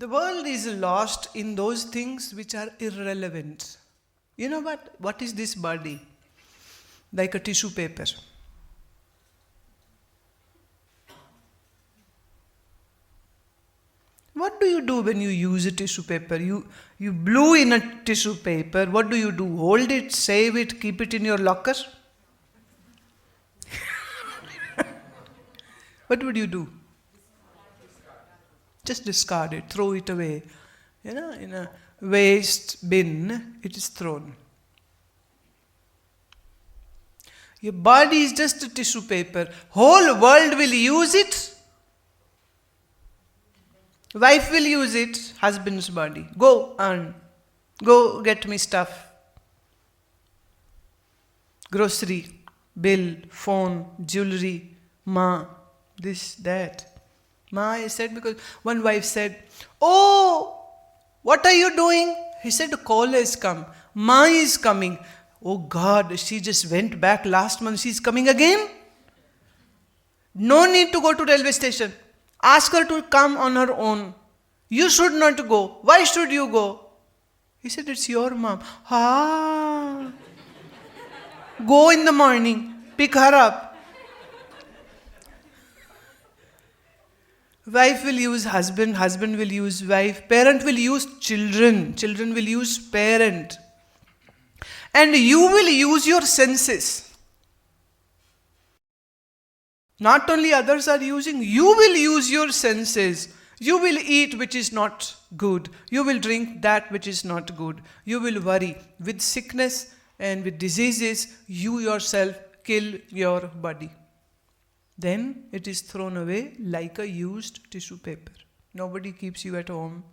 The world is lost in those things which are irrelevant. You know what? What is this body? Like a tissue paper. What do you do when you use a tissue paper? You blew in a tissue paper. What do? Hold it, save it, keep it in your locker? What would you do? Just discard it, throw it away. In a waste bin, it is thrown. Your body is just a tissue paper. Whole world will use it. Wife will use it, husband's body. Go earn. Go get me stuff. Grocery, bill, phone, jewelry, ma, this, that. Ma, I said, because one wife said, "Oh, what are you doing?" He said, "The call has come. Ma is coming." Oh God, she just went back last month. She's coming again? No need to go to railway station. Ask her to come on her own. You should not go. Why should you go? He said, "It's your mom." Ah. Go in the morning. Pick her up. Wife will use husband. Husband will use wife. Parent will use children. Children will use parent. And you will use your senses. Not only others are using, you will use your senses. You will eat which is not good. You will drink that which is not good. You will worry. With sickness and with diseases, you yourself kill your body. Then it is thrown away like a used tissue paper. Nobody keeps you at home.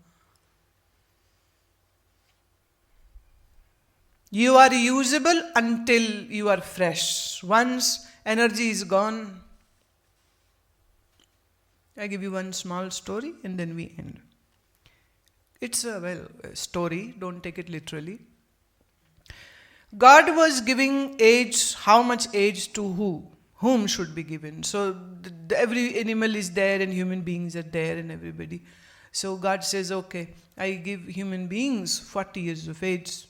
You are usable until you are fresh. Once energy is gone. I give you one small story and then we end. It's a story, don't take it literally. God was giving age, how much age to whom should be given. So every animal is there and human beings are there and everybody. So God says, okay, I give human beings 40 years of age,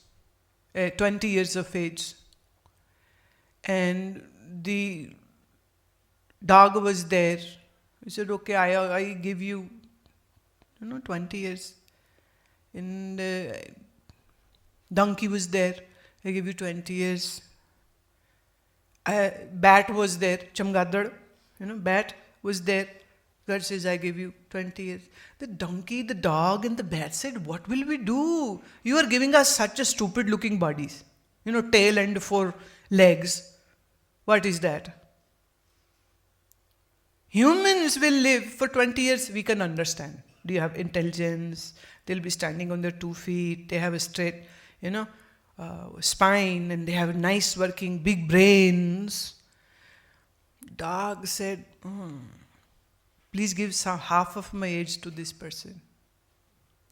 20 years of age. And the dog was there. He said, okay, I give you, 20 years. And donkey was there. I give you 20 years. Bat was there. Chamgadad, bat was there. God says, I give you 20 years. The donkey, the dog, and the bat said, what will we do? You are giving us such a stupid looking bodies. Tail and 4 legs. What is that? Humans will live for 20 years, we can understand. Do you have intelligence? They'll be standing on their 2 feet. They have a straight, spine, and they have nice working big brains. Dog said, please give half of my age to this person.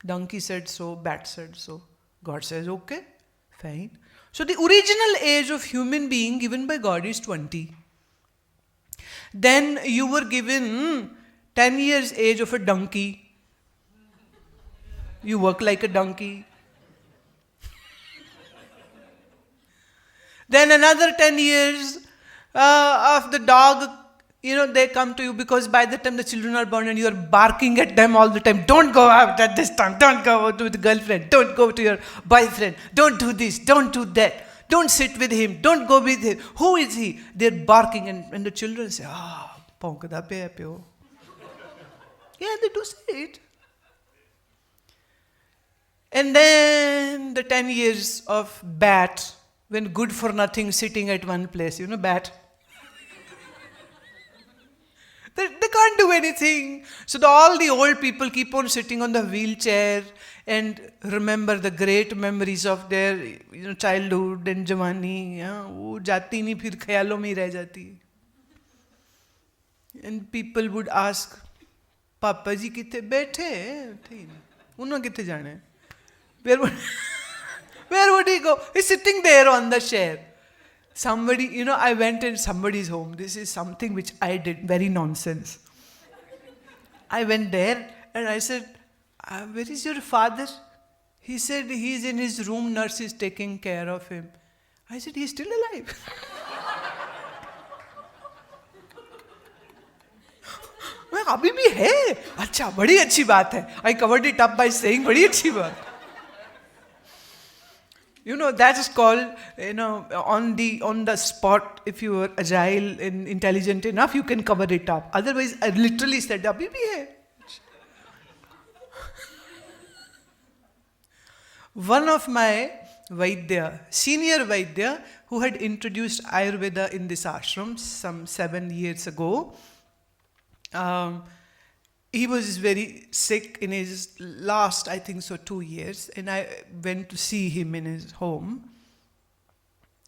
Donkey said so, bat said so. God says, okay, fine. So the original age of human being given by God is 20. Then you were given 10 years age of a donkey. You work like a donkey. Then another 10 years of the dog, they come to you because by the time the children are born and you are barking at them all the time. Don't go out at this time. Don't go out with the girlfriend. Don't go to your boyfriend. Don't do this. Don't do that. Don't sit with him. Don't go with him. Who is he? They're barking and the children say, ponkada pe pyo. Yeah, they do say it. And then the 10 years of bat, when good for nothing sitting at one place, bat. They can't do anything. So all the old people keep on sitting on the wheelchair and remember the great memories of their childhood and jawani. वो जाती नहीं फिर ख्यालों में ही रह जाती. And people would ask, पापा जी कितने बैठे थे? उन्होंने कितने जाने? Where would he go? He's sitting there on the chair. Somebody, I went in somebody's home. This is something which I did, very nonsense. I went there and I said, Where is your father? He said, he's in his room, nurse is taking care of him. I said, he's still alive. अभी भी है. अच्छा, बड़ी अच्छी बात है. I covered it up by saying बड़ी अच्छी बात. That is called, on the spot, if you are agile and intelligent enough, you can cover it up. Otherwise, I literally said, अभी भी है. One of my Vaidya, senior Vaidya, who had introduced Ayurveda in this ashram some 7 years ago, he was very sick in his last, I think so, 2 years, and I went to see him in his home.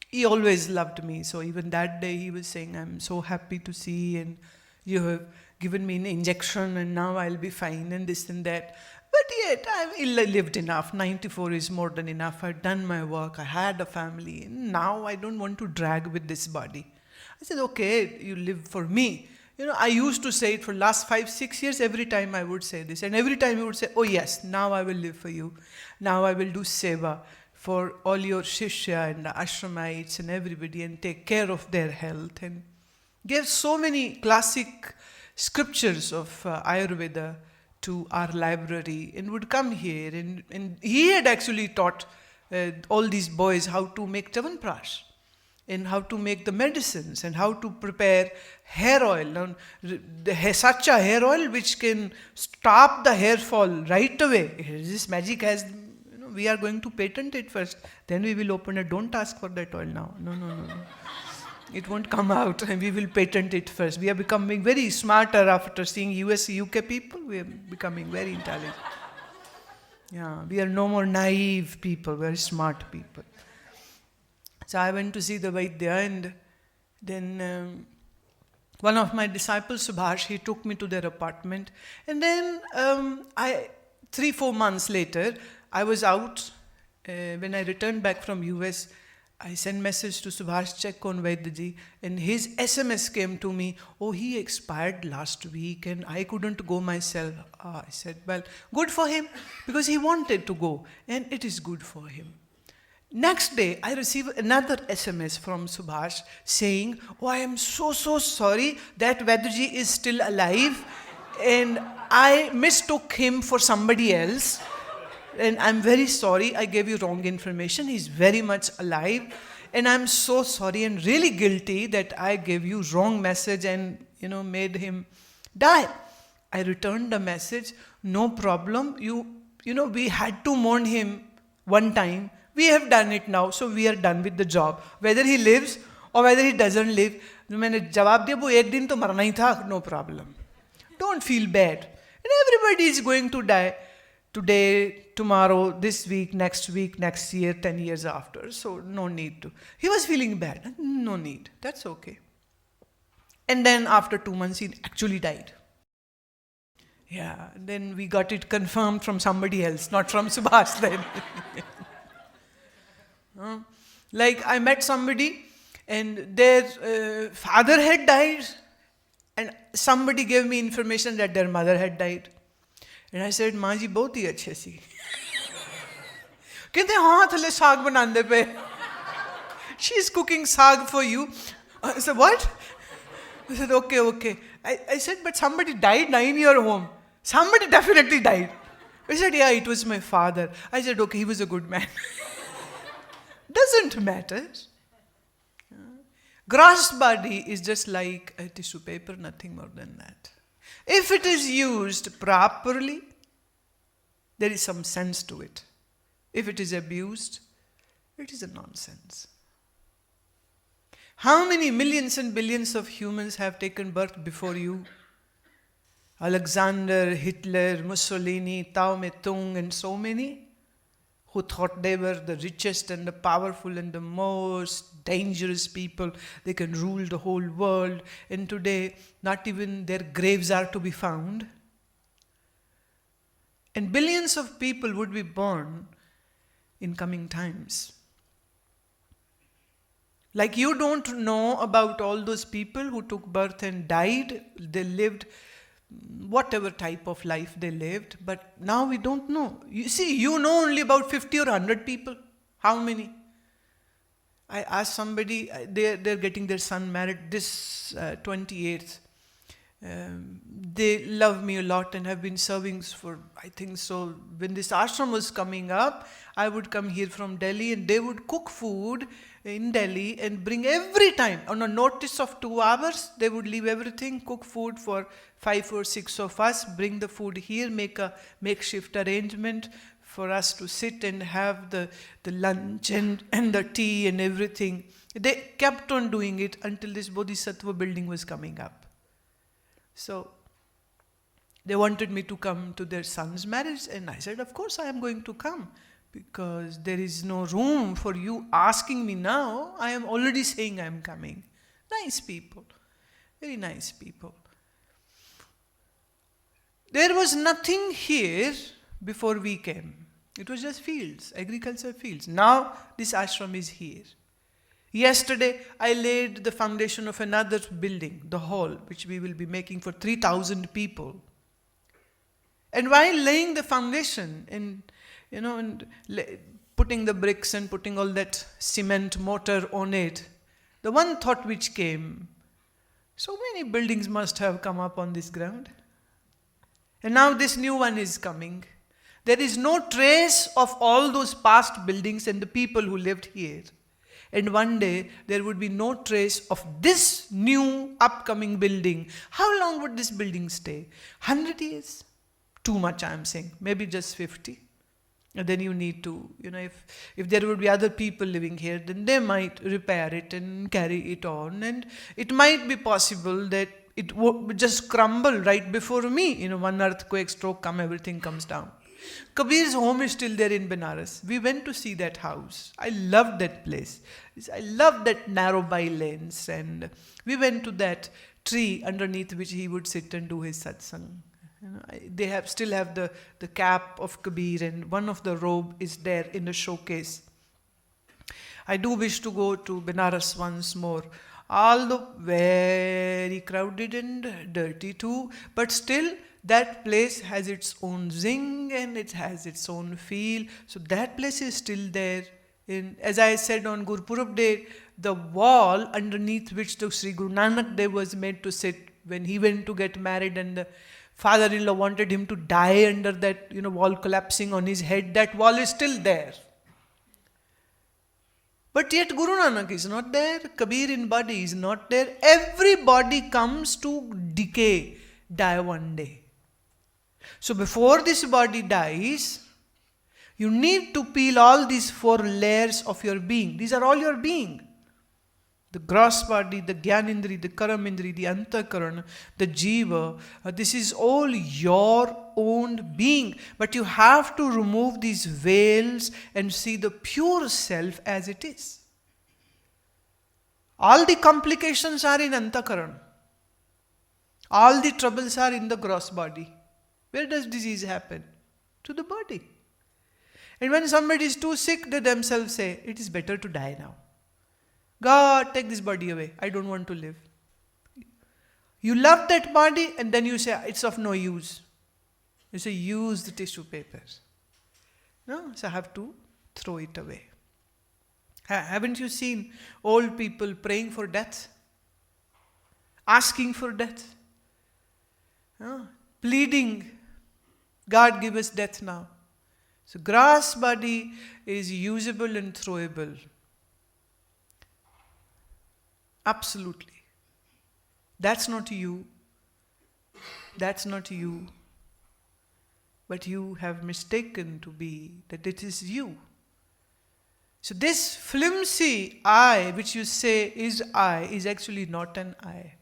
He always loved me, so even that day he was saying, I'm so happy to see, and you have given me an injection, and now I'll be fine, and this and that. But yet, I've lived enough. 94 is more than enough. I've done my work. I had a family. And now I don't want to drag with this body. I said, okay, you live for me. I used to say it for last 5-6 years. Every time I would say this. And every time he would say, oh yes, now I will live for you. Now I will do seva for all your shishya and the ashramites and everybody and take care of their health. And gave so many classic scriptures of Ayurveda to our library and would come here. And he had actually taught all these boys how to make Chavanprash and how to make the medicines and how to prepare hair oil. Such a hair oil which can stop the hair fall right away. This magic has, we are going to patent it first. Then we will open it. Don't ask for that oil now. No. It won't come out, and we will patent it first. We are becoming very smarter after seeing US, UK people. We are becoming very intelligent. Yeah, we are no more naive people. We are smart people. So I went to see the Vaidya, and then one of my disciples, Subhash, he took me to their apartment. And then 3-4 months later, I was out. When I returned back from US, I sent message to Subhash, check on Vaidyaji, and his SMS came to me, oh, he expired last week and I couldn't go myself. I said, well, good for him, because he wanted to go, and it is good for him. Next day, I received another SMS from Subhash saying, oh, I am so sorry that Vaidyaji is still alive, and I mistook him for somebody else. And I'm very sorry, I gave you wrong information. He's very much alive. And I'm so sorry and really guilty that I gave you wrong message and, made him die. I returned the message, no problem. We had to mourn him one time. We have done it now, so we are done with the job. Whether he lives or whether he doesn't live, मैंने जवाब दिया वो एक दिन तो मरना ही था, no problem. Don't feel bad. And everybody is going to die. Today, tomorrow, this week, next year, 10 years after. So no need to. He was feeling bad. No need. That's okay. And then after 2 months, he actually died. Yeah, then we got it confirmed from somebody else, not from Subhash then. Like I met somebody and their father had died, and somebody gave me information that their mother had died. And I said, माँ जी बहुत ही अच्छे सी. कहते हाँ थले साग बनाने पे. She is cooking saag for you. I said, what? I said, okay. I said, but somebody died now in your home. Somebody definitely died. I said, yeah, it was my father. I said, okay, he was a good man. Doesn't matter. Grass body is just like a tissue paper, nothing more than that. If it is used properly, there is some sense to it. If it is abused, it is a nonsense. How many millions and billions of humans have taken birth before you? Alexander, Hitler, Mussolini, Tao Me Tung, and so many who thought they were the richest and the powerful and the most dangerous people. They can rule the whole world. And today, not even their graves are to be found. And billions of people would be born in coming times. Like you don't know about all those people who took birth and died. They lived whatever type of life they lived, but now we don't know. You see, you know only about 50 or 100 people. How many? I asked somebody, they're getting their son married this 28th. They love me a lot and have been serving for, I think so, when this ashram was coming up, I would come here from Delhi and they would cook food in Delhi and bring every time, on a notice of 2 hours, they would leave everything, cook food for 5 or 6 of us, bring the food here, make a makeshift arrangement for us to sit and have the lunch and the tea and everything. They kept on doing it until this Bodhisattva building was coming up. So they wanted me to come to their son's marriage, and I said, of course I am going to come, because there is no room for you asking me now. I am already saying I am coming. Nice people, very nice people. There was nothing here before we came. It was just fields, agriculture fields. Now this ashram is here. Yesterday, I laid the foundation of another building, the hall, which we will be making for 3,000 people. And while laying the foundation and, putting the bricks and putting all that cement mortar on it, the one thought which came, so many buildings must have come up on this ground. And now this new one is coming. There is no trace of all those past buildings and the people who lived here. And one day, there would be no trace of this new upcoming building. How long would this building stay? 100 years? Too much, I am saying. Maybe just 50. And then you need to, if there would be other people living here, then they might repair it and carry it on. And it might be possible that it would just crumble right before me. One earthquake, stroke come, everything comes down. Kabir's home is still there in Benares. We went to see that house. I loved that place. I loved that narrow by lanes. And we went to that tree underneath which he would sit and do his satsang. They still have the cap of Kabir, and one of the robe is there in the showcase. I do wish to go to Benares once more. Although very crowded and dirty too, but still that place has its own zing and it has its own feel. So that place is still there. As I said on Gurpurab Day, the wall underneath which the Sri Guru Nanak Dev was made to sit when he went to get married, and the father-in-law wanted him to die under that wall collapsing on his head, that wall is still there. But yet Guru Nanak is not there, Kabir in body is not there. Everybody comes to decay, die one day. So before this body dies, you need to peel all these 4 layers of your being. These are all your being. The gross body, the Gyanindri, the Karamindri, the Antakarana, the Jiva. This is all your own being. But you have to remove these veils and see the pure self as it is. All the complications are in Antakarana. All the troubles are in the gross body. Where does disease happen? To the body. And when somebody is too sick, they themselves say, it is better to die now. God, take this body away. I don't want to live. You love that body and then you say, it's of no use. You say, use the tissue papers. No, so I have to throw it away. Haven't you seen old people praying for death? Asking for death? No? Pleading, God give us death now. So grass body is usable and throwable. Absolutely. That's not you. That's not you. But you have mistaken to be that it is you. So this flimsy I, which you say is I, is actually not an I.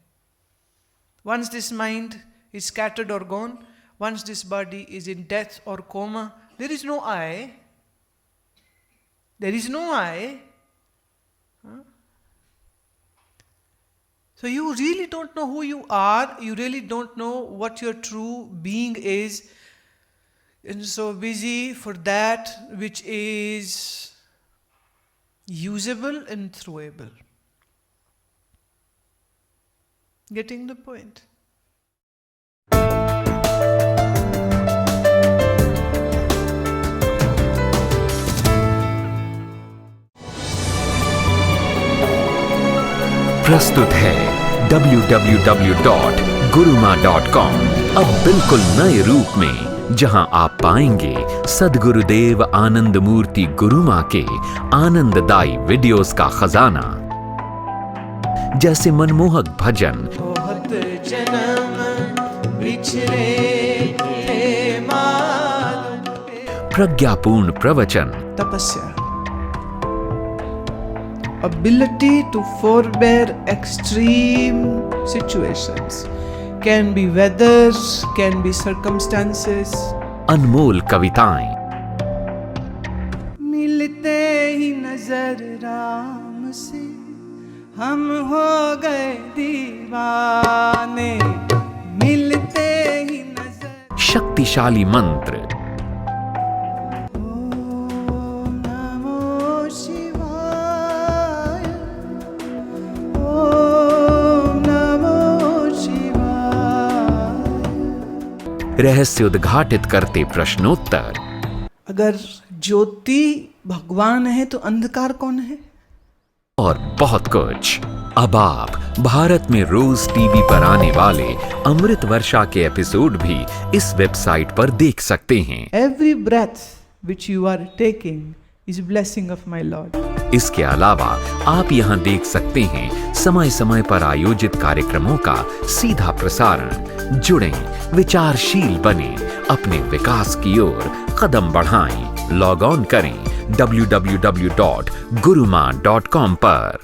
Once this mind is scattered or gone, once this body is in death or coma, there is no I. There is no I. Huh? So you really don't know who you are. You really don't know what your true being is. And so busy for that which is usable and throwable. Getting the point? प्रस्तुत है www.gurumaa.com, अब बिल्कुल नए रूप में, जहां आप पाएंगे सद्गुरुदेव आनंदमूर्ति गुरुमा के आनंददायी वीडियोस का खजाना, जैसे मनमोहक भजन, बहुत जन्म बिछड़े थे मालूम, प्रज्ञापूर्ण प्रवचन, तपस्या, ability to forbear extreme situations, can be weather, can be circumstances, अनमोल कविताएं, मिलते ही नजर राम से हम हो गए दीवाने, मिलते ही नजर, शक्तिशाली मंत्र, ओम नमो शिवाय, ओम नमो शिवाय। रहस्य उद्घाटित करते प्रश्नोत्तर, अगर ज्योति भगवान है तो अंधकार कौन है? और बहुत कुछ। अब आप भारत में रोज टीवी पर आने वाले अमृत वर्षा के एपिसोड भी इस वेबसाइट पर देख सकते हैं। Every breath which you are taking is blessing of my Lord. इसके अलावा आप यहाँ देख सकते हैं समय समय पर आयोजित कार्यक्रमों का सीधा प्रसारण। जुड़ें, विचारशील बने, अपने विकास की ओर कदम बढ़ाएं। लॉग ऑन करें www.gurumaa.com पर।